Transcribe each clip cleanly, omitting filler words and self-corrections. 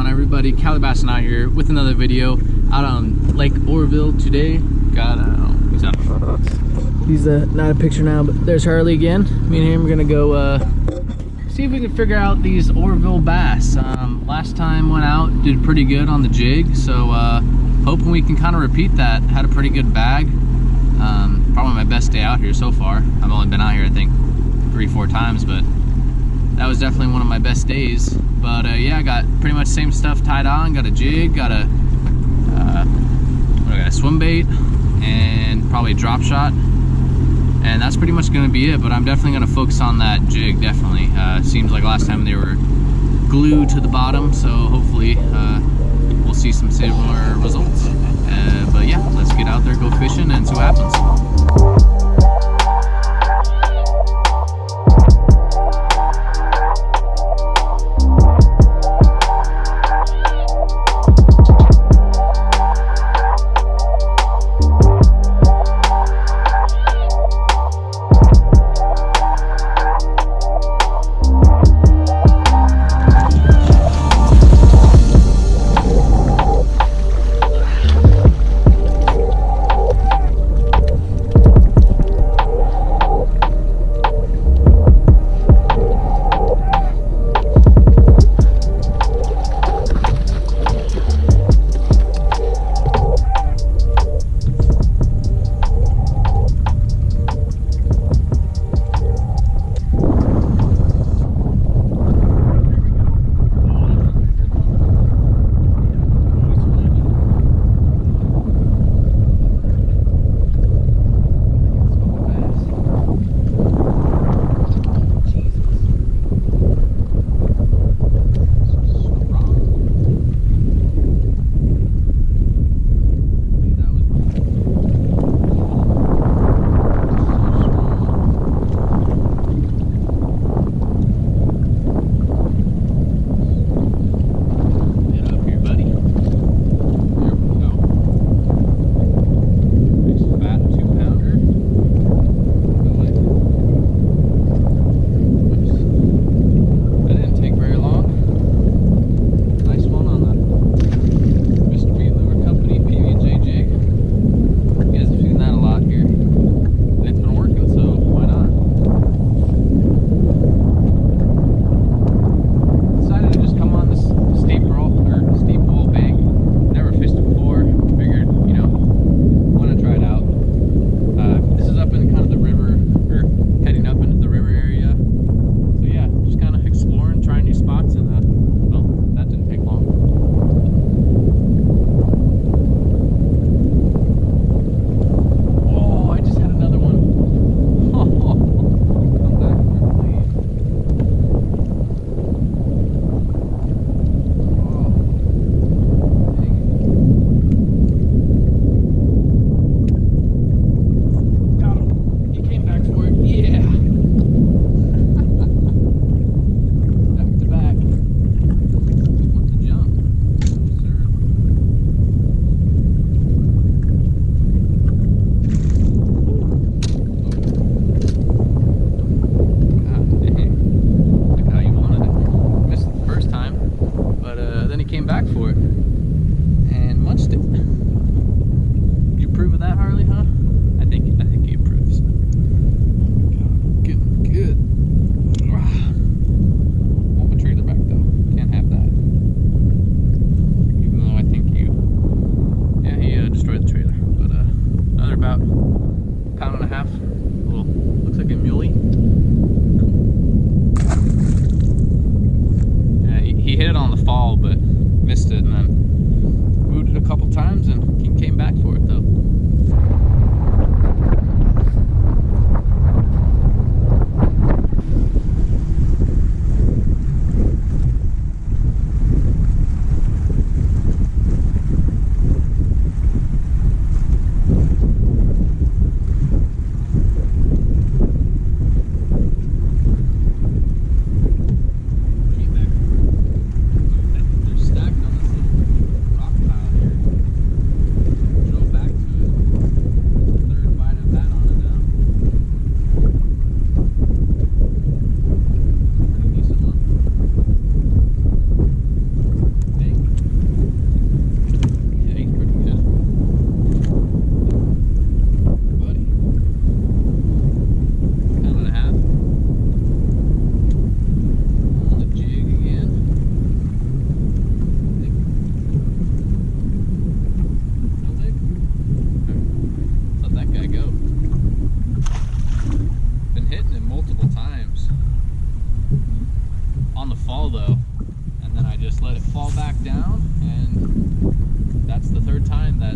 on, everybody? Calibass out here with another video out on Lake Oroville today. Got he's out. He's not a picture now, but there's Harley again. Me and him are gonna go see if we can figure out these Oroville bass. Last time went out, did pretty good on the jig, so hoping we can kind of repeat that. Had a pretty good bag. Probably my best day out here so far. I've only been out here I think 3-4 times, but that was definitely one of my best days. But yeah, I got pretty much same stuff tied on. Got a jig, got a swim bait, and probably a drop shot. And that's pretty much going to be it. But I'm definitely going to focus on that jig. Definitely. Seems like last time they were glued to the bottom, so hopefully we'll see some similar results. But yeah, let's get out there, go fishing, and see what happens. Back to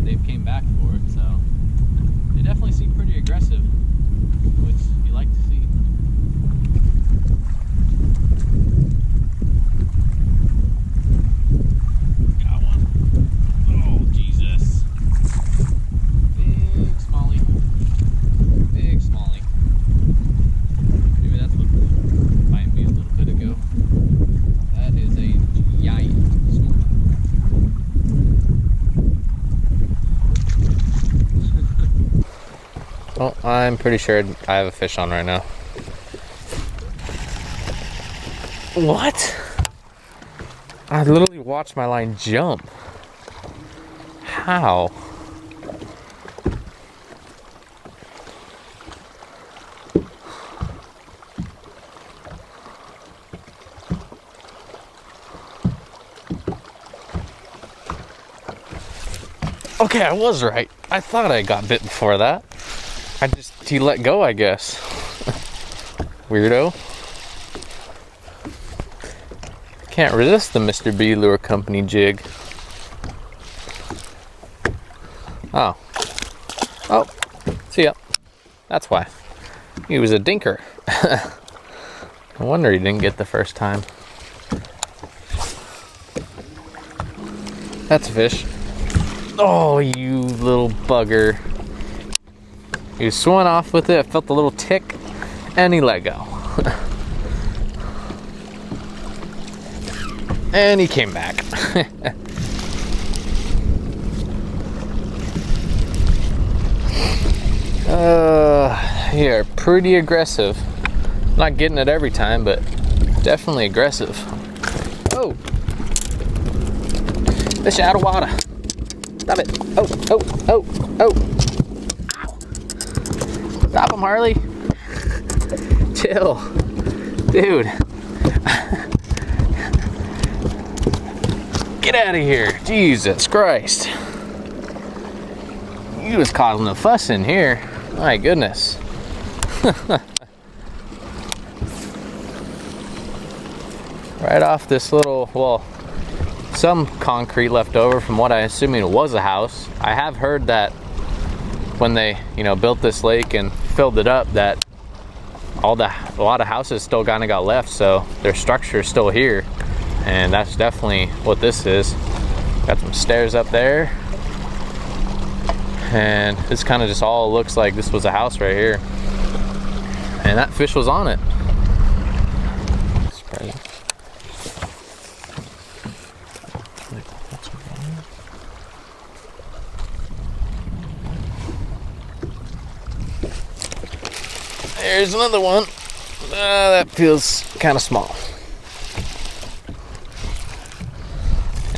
they've came back for it. So they definitely seem pretty aggressive, which you like to see. Got one. Oh, Jesus. Big smallie. Big smallie. Maybe that's what might be a little bit ago. That is a giant smallie. Well, I'm pretty sure I have a fish on right now. What? I literally watched my line jump. How? Okay, I was right. I thought I got bit before that. He let go, I guess. Weirdo. Can't resist the Mr. B Lure Company jig. Oh. Oh. See ya. That's why. He was a dinker. No wonder he didn't get the first time. That's a fish. Oh, you little bugger. He was swimming off with it. I felt the little tick, and he let go. And he came back. They are pretty aggressive. Not getting it every time, but definitely aggressive. Oh, fish out of water. Stop it. Oh, oh, oh, oh. Stop him, Harley. Chill. Dude. Get out of here. Jesus Christ. He was causing a fuss in here. My goodness. Right off this little, well, some concrete left over from what I assuming was a house. I have heard that when they, built this lake and filled it up, that a lot of houses still kind of got left, so their structure is still here, and that's definitely what this is. Got some stairs up there, and this kind of just all looks like this was a house right here, and that fish was on it. There's another one. That feels kind of small.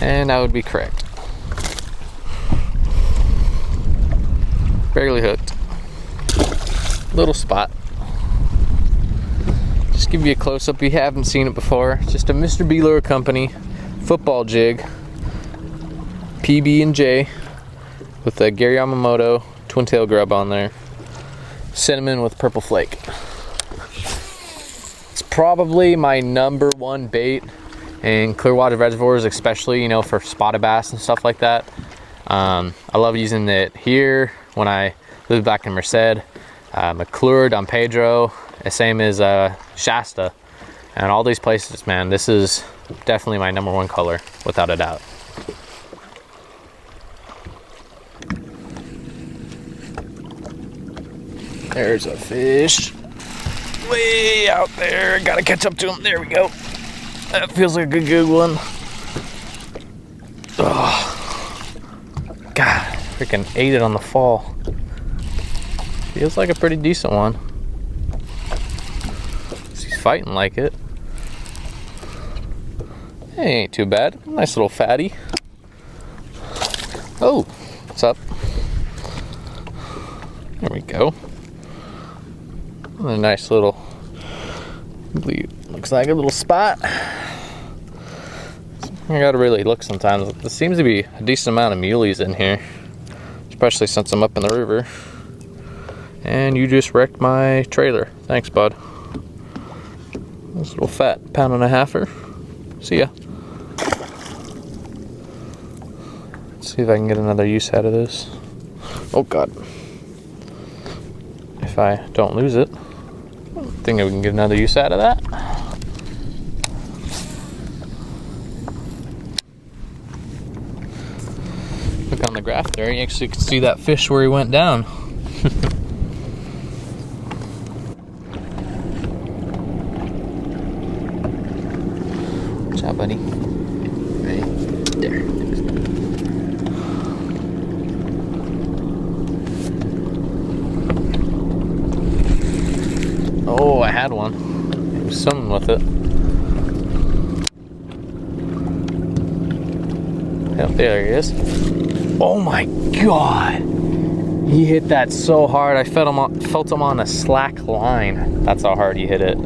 And I would be correct. Barely hooked. Little spot. Just give you a close-up if you haven't seen it before. Just a Mr. B Lure Company football jig. PB&J with a Gary Yamamoto twin tail grub on there. Cinnamon with purple flake. It's probably my #1 bait in Clearwater reservoirs, especially for spotted bass and stuff like that. I love using it here when I lived back in Merced, McClure, Don Pedro, the same as Shasta, and all these places. Man, this is definitely my #1 color without a doubt. There's a fish way out there. Gotta catch up to him. There we go. That feels like a good one. Oh, God, freaking ate it on the fall. Feels like a pretty decent one. He's fighting like it. Hey, ain't too bad. Nice little fatty. Oh, what's up? There we go. A nice little, looks like a little spot. I gotta really look sometimes. There seems to be a decent amount of muleys in here, especially since I'm up in the river. And you just wrecked my trailer. Thanks, bud. This little fat 1.5 pounder. See ya. See if I can get another use out of this. Oh God. If I don't lose it, I think we can get another use out of that. Look on the graph there, you actually can see that fish where he went down. Good job, buddy. Ready? There. Oh, I had one. He was swimming with it. Yep, there he is. Oh my God! He hit that so hard. I felt him on a slack line. That's how hard he hit it.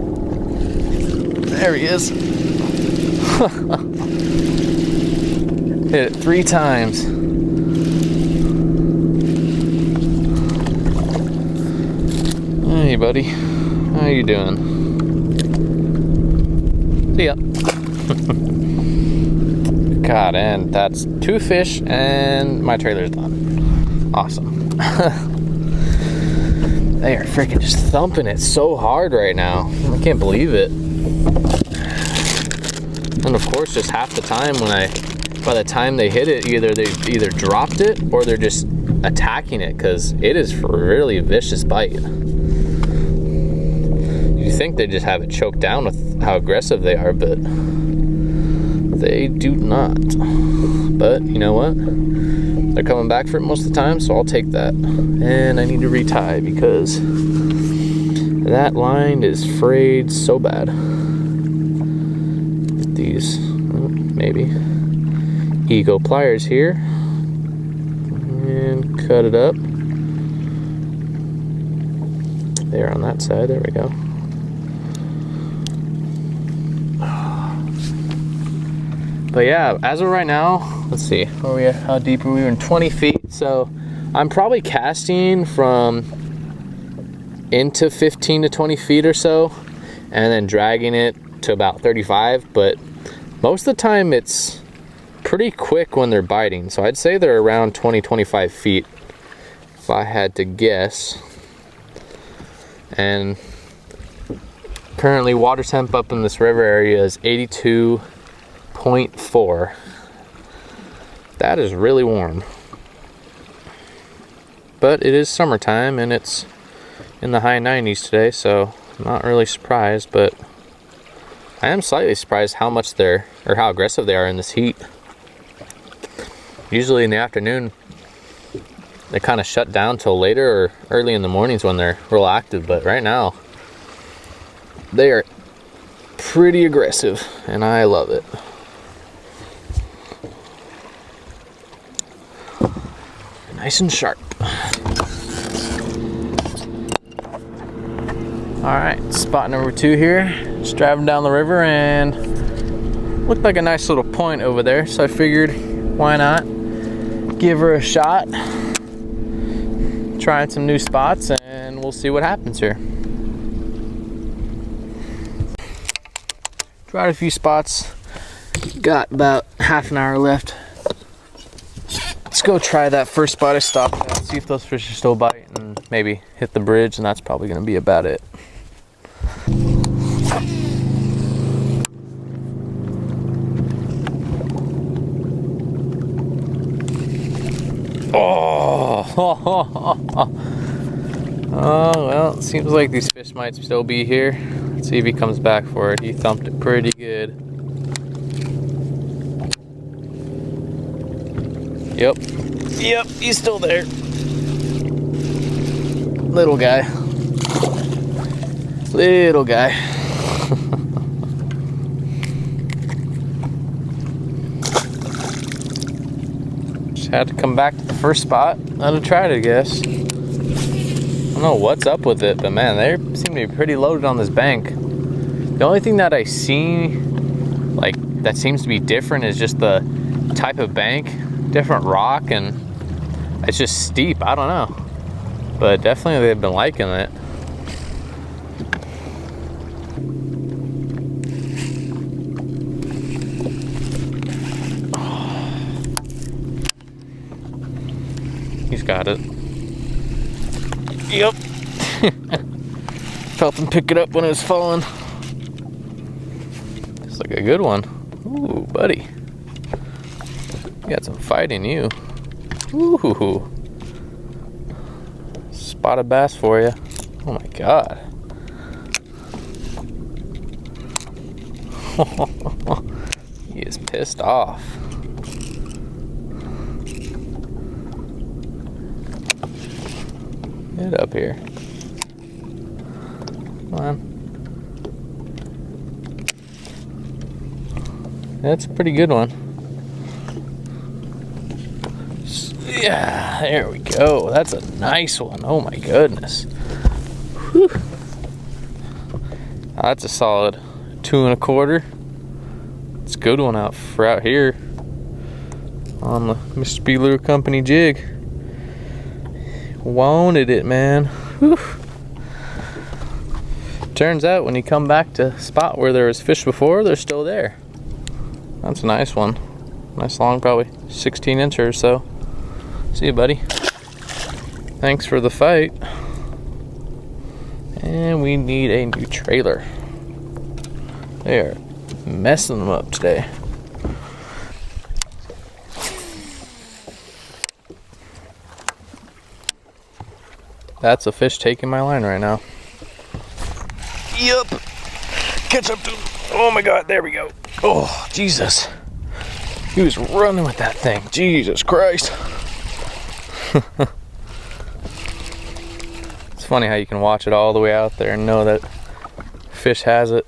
There he is. Hit it 3 times. Hey, buddy. How you doing? See ya. God, and that's 2 fish, and my trailer's done. Awesome. They are freaking just thumping it so hard right now. I can't believe it. And of course, just half the time by the time they hit it, they either dropped it or they're just attacking it, because it is a really vicious bite. You think they just have it choked down with how aggressive they are, but they do not. But you know what? They're coming back for it most of the time, so I'll take that. And I need to retie because that line is frayed so bad. With these, maybe, Ego pliers here. And cut it up. There on that side, there we go. But yeah, as of right now, let's see, where are we at? How deep are we? We're in 20 feet. So I'm probably casting from into 15 to 20 feet or so, and then dragging it to about 35. But most of the time it's pretty quick when they're biting. So I'd say they're around 20, 25 feet if I had to guess. And currently water temp up in this river area is 82.4. That is really warm. But it is summertime and it's in the high 90s today, so I'm not really surprised, but I am slightly surprised how much how aggressive they are in this heat. Usually in the afternoon they kind of shut down till later or early in the mornings when they're real active, but right now they are pretty aggressive and I love it. Nice and sharp. Alright, spot number 2 here. Just driving down the river and looked like a nice little point over there, so I figured why not give her a shot. Trying some new spots and we'll see what happens here. Tried a few spots, got about half an hour left. Let's go try that first spot I stopped at, see if those fish are still biting, and maybe hit the bridge, and that's probably gonna be about it. Oh, oh well, it seems like these fish might still be here. Let's see if he comes back for it. He thumped it pretty good. Yep, he's still there. Little guy. Little guy. Just had to come back to the first spot. I'd have tried it, I guess. I don't know what's up with it, but man, they seem to be pretty loaded on this bank. The only thing that I see, like, that seems to be different is just the type of bank. Different rock, and it's just steep. I don't know, but definitely they've been liking it. He's got it. Yep. Felt him pick it up when it was falling. It's like a good one. Ooh, buddy. You got some fight in you. Ooh. Spotted bass for you. Oh my God. He is pissed off. Get up here. Come on. That's a pretty good one. Yeah, there we go. That's a nice one. Oh my goodness. Whew. That's a solid 2 1/4. It's a good one out here on the Mr. Spieler Company jig. Wanted it, man. Whew. Turns out when you come back to a spot where there was fish before, they're still there. That's a nice one. Nice long, probably 16 inch or so. See you, buddy. Thanks for the fight. And we need a new trailer. They are messing them up today. That's a fish taking my line right now. Yup. Catch up to him. Oh my God, there we go. Oh, Jesus. He was running with that thing. Jesus Christ. It's funny how you can watch it all the way out there and know that fish has it.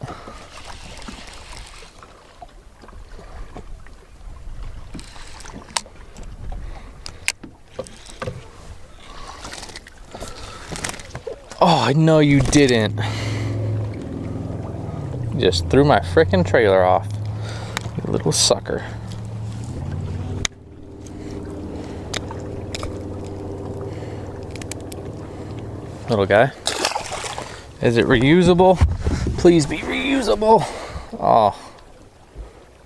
Oh, no you didn't. You just threw my frickin' trailer off. You little sucker. Little guy. Is it reusable? Please be reusable. Oh.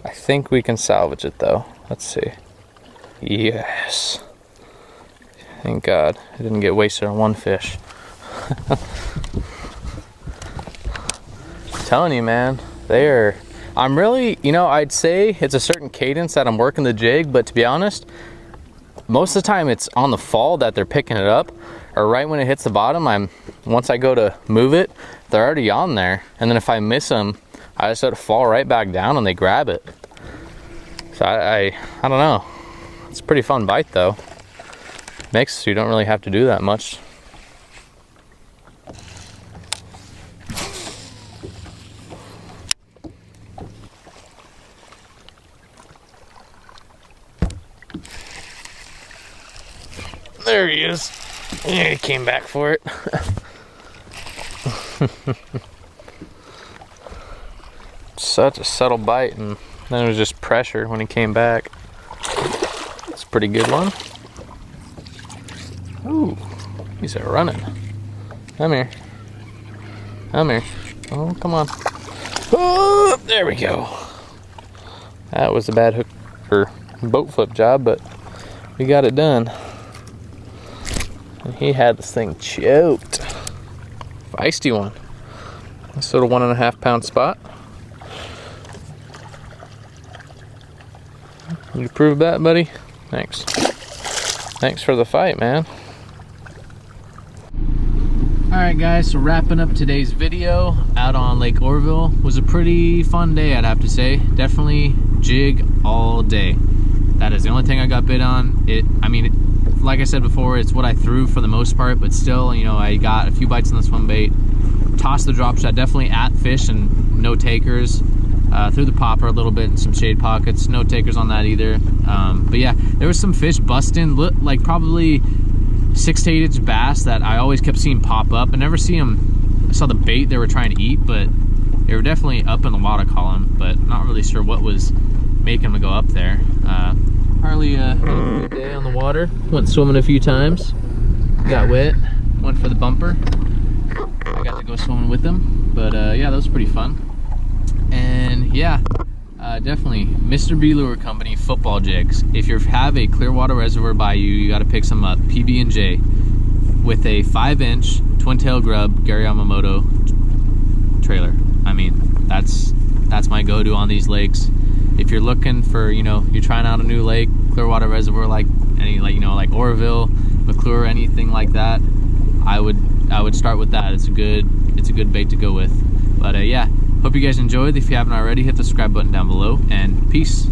I think we can salvage it though. Let's see. Yes. Thank God. I didn't get wasted on one fish. I'm telling you, man, I'm really, I'd say it's a certain cadence that I'm working the jig, but to be honest, most of the time it's on the fall that they're picking it up, or right when it hits the bottom, once I go to move it, they're already on there, and then if I miss them, I just let it fall right back down and they grab it. So I don't know. It's a pretty fun bite though. Makes so you don't really have to do that much. There he is. Yeah, he came back for it. Such a subtle bite, and then it was just pressure when he came back. It's a pretty good one. Ooh, he's running. Come here. Come here. Oh, come on. Oh, there we go. That was a bad hook or boat flip job, but we got it done. And he had this thing choked. Feisty one. This sort of 1.5 pound spot. You approve of that, buddy? Thanks. Thanks for the fight, man. Alright guys, so wrapping up today's video out on Lake Oroville. Was a pretty fun day, I'd have to say. Definitely jig all day. That is the only thing I got bit on. Like I said before, it's what I threw for the most part, but still, I got a few bites on the swim bait. Tossed the drop shot, definitely at fish and no takers. Threw the popper a little bit in some shade pockets, no takers on that either. But yeah, there was some fish busting, like probably 6 to 8 inch bass that I always kept seeing pop up. I never see them. I saw the bait they were trying to eat, but they were definitely up in the water column, but not really sure what was making them go up there. Harley had a good day on the water. Went swimming a few times. Got wet. Went for the bumper. I got to go swimming with them. But yeah, that was pretty fun. And yeah, Definitely Mr. B Lure Company football jigs. If you have a Clearwater reservoir by you, you got to pick some up. PB&J with a 5-inch twin tail grub Gary Yamamoto trailer. I mean, that's my go-to on these lakes. If you're looking for, you know, you're trying out a new lake, Clearwater reservoir, like like Oroville, McClure, anything like that, I would start with that. It's a good bait to go with. But yeah, hope you guys enjoyed. If you haven't already, hit the subscribe button down below, and peace.